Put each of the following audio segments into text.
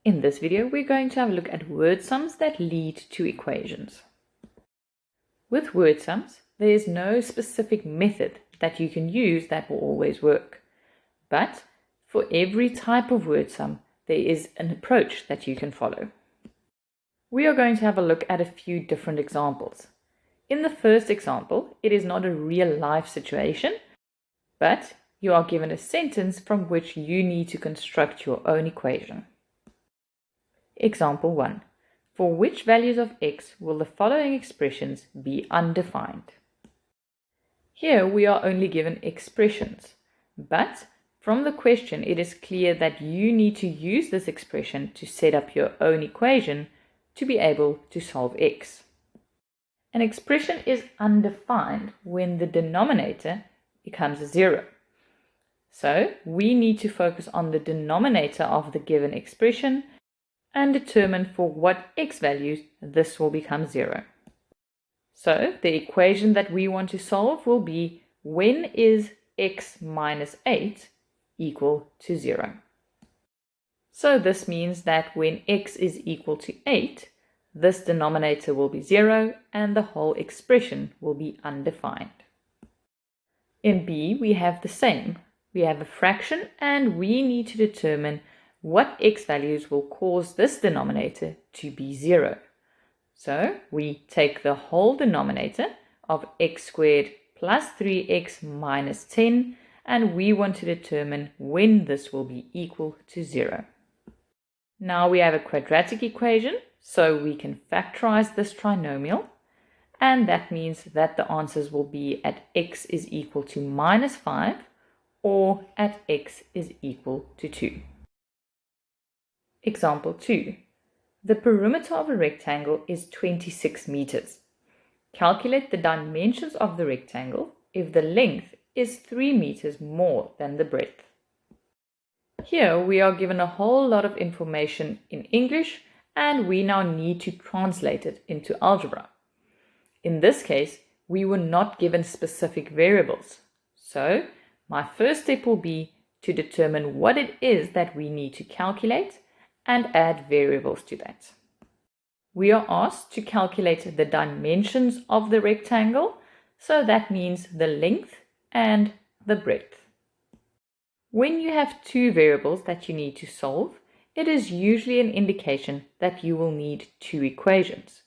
In this video, we're going to have a look at word sums that lead to equations. With word sums, there is no specific method that you can use that will always work. But for every type of word sum, there is an approach that you can follow. We are going to have a look at a few different examples. In the first example, it is not a real-life situation, but you are given a sentence from which you need to construct your own equation. Example 1. For which values of x will the following expressions be undefined? Here we are only given expressions, but from the question it is clear that you need to use this expression to set up your own equation to be able to solve x. An expression is undefined when the denominator becomes 0. So we need to focus on the denominator of the given expression and determine for what x values this will become 0. So the equation that we want to solve will be when is x minus 8 equal to 0. So this means that when x is equal to 8, this denominator will be 0 and the whole expression will be undefined. In B, we have the same. We have a fraction and we need to determine what x values will cause this denominator to be 0. So we take the whole denominator of x squared plus 3x minus 10 and we want to determine when this will be equal to 0. Now we have a quadratic equation, so we can factorize this trinomial, and that means that the answers will be at x is equal to minus 5 or at x is equal to 2. Example 2. The perimeter of a rectangle is 26 meters. Calculate the dimensions of the rectangle if the length is 3 meters more than the breadth. Here we are given a whole lot of information in English and we now need to translate it into algebra. In this case, we were not given specific variables. So my first step will be to determine what it is that we need to calculate and add variables to that. We are asked to calculate the dimensions of the rectangle, so that means the length and the breadth. When you have two variables that you need to solve, it is usually an indication that you will need two equations.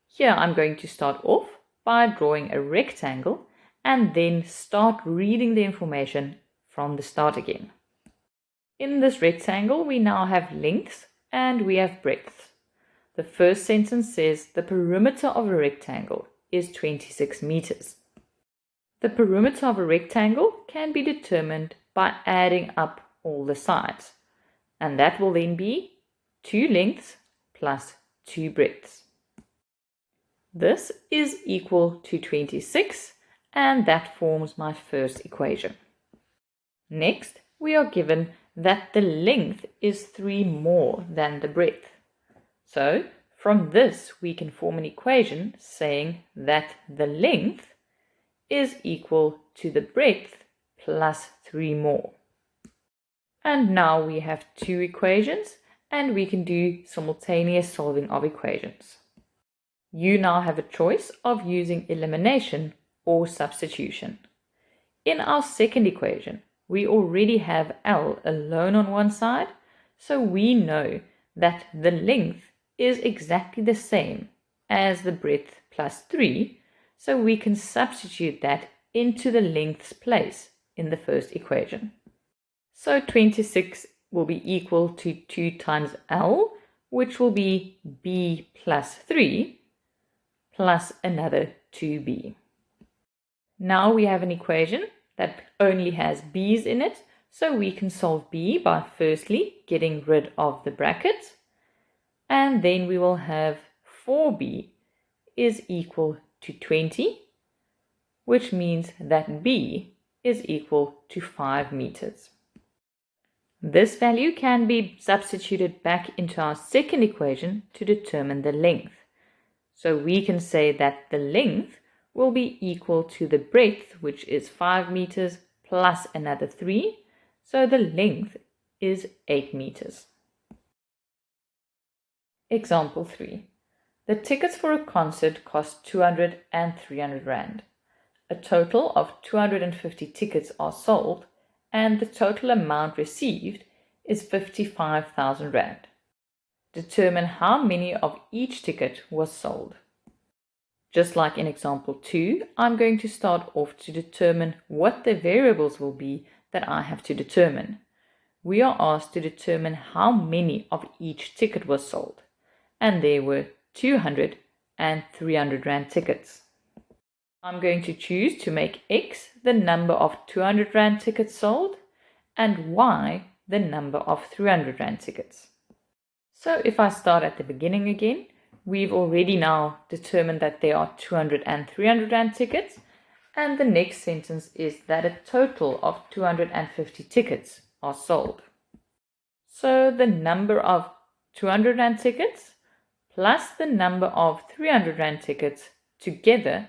Here I'm going to start off by drawing a rectangle and then start reading the information from the start again. In this rectangle, we now have lengths and we have breadths. The first sentence says the perimeter of a rectangle is 26 meters. The perimeter of a rectangle can be determined by adding up all the sides, and that will then be 2 lengths plus 2 breadths. This is equal to 26, and that forms my first equation. Next, we are given that the length is 3 more than the breadth. So from this we can form an equation saying that the length is equal to the breadth plus 3 more. And now we have two equations and we can do simultaneous solving of equations. You now have a choice of using elimination or substitution. In our second equation, we already have L alone on one side, so we know that the length is exactly the same as the breadth plus 3, so we can substitute that into the length's place in the first equation. So 26 will be equal to 2 times L, which will be B plus 3 plus another 2B. Now we have an equation that only has b's in it, so we can solve b by firstly getting rid of the brackets, and then we will have 4b is equal to 20, which means that b is equal to 5 meters. This value can be substituted back into our second equation to determine the length. So we can say that the length will be equal to the breadth, which is 5 meters, plus another 3. So the length is 8 meters. Example 3. The tickets for a concert cost 200 and 300 Rand. A total of 250 tickets are sold, and the total amount received is 55,000 Rand. Determine how many of each ticket was sold. Just like in example 2, I'm going to start off to determine what the variables will be that I have to determine. We are asked to determine how many of each ticket was sold, and there were 200 and 300 Rand tickets. I'm going to choose to make X the number of 200 Rand tickets sold and Y the number of 300 Rand tickets. So if I start at the beginning again, we've already now determined that there are 200 and 300 Rand tickets, and the next sentence is that a total of 250 tickets are sold. So the number of 200 Rand tickets plus the number of 300 Rand tickets together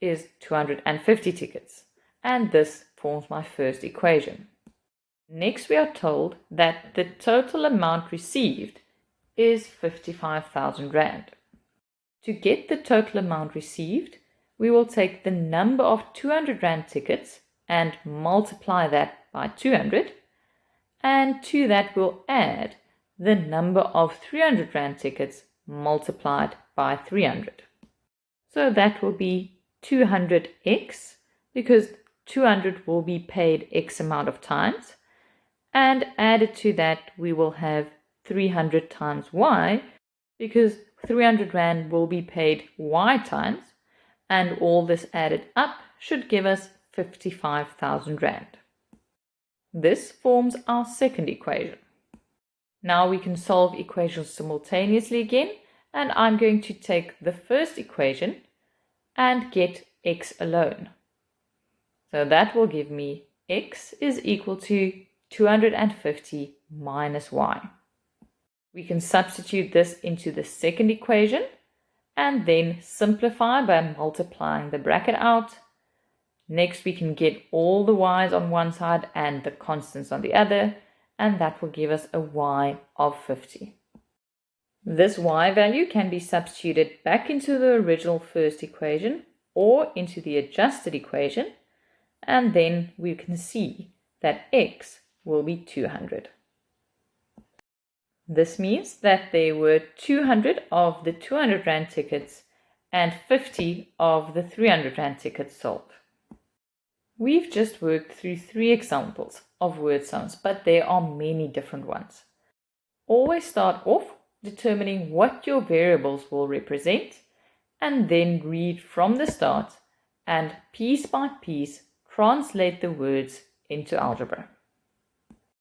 is 250 tickets, and this forms my first equation. Next, we are told that the total amount received is 55,000 Rand. To get the total amount received, we will take the number of 200 Rand tickets and multiply that by 200, and to that we'll add the number of 300 Rand tickets multiplied by 300. So that will be 200x, because 200 will be paid X amount of times, and added to that we will have 300 times Y, because 300 Rand will be paid Y times, and all this added up should give us 55,000 Rand. This forms our second equation. Now we can solve equations simultaneously again, and I'm going to take the first equation and get X alone. So that will give me X is equal to 250 minus Y. We can substitute this into the second equation and then simplify by multiplying the bracket out. Next, we can get all the Y's on one side and the constants on the other, and that will give us a Y of 50. This Y value can be substituted back into the original first equation or into the adjusted equation, and then we can see that X will be 200. This means that there were 200 of the 200 Rand tickets and 50 of the 300 Rand tickets sold. We've just worked through 3 examples of word sums, but there are many different ones. Always start off determining what your variables will represent, and then read from the start and piece by piece translate the words into algebra.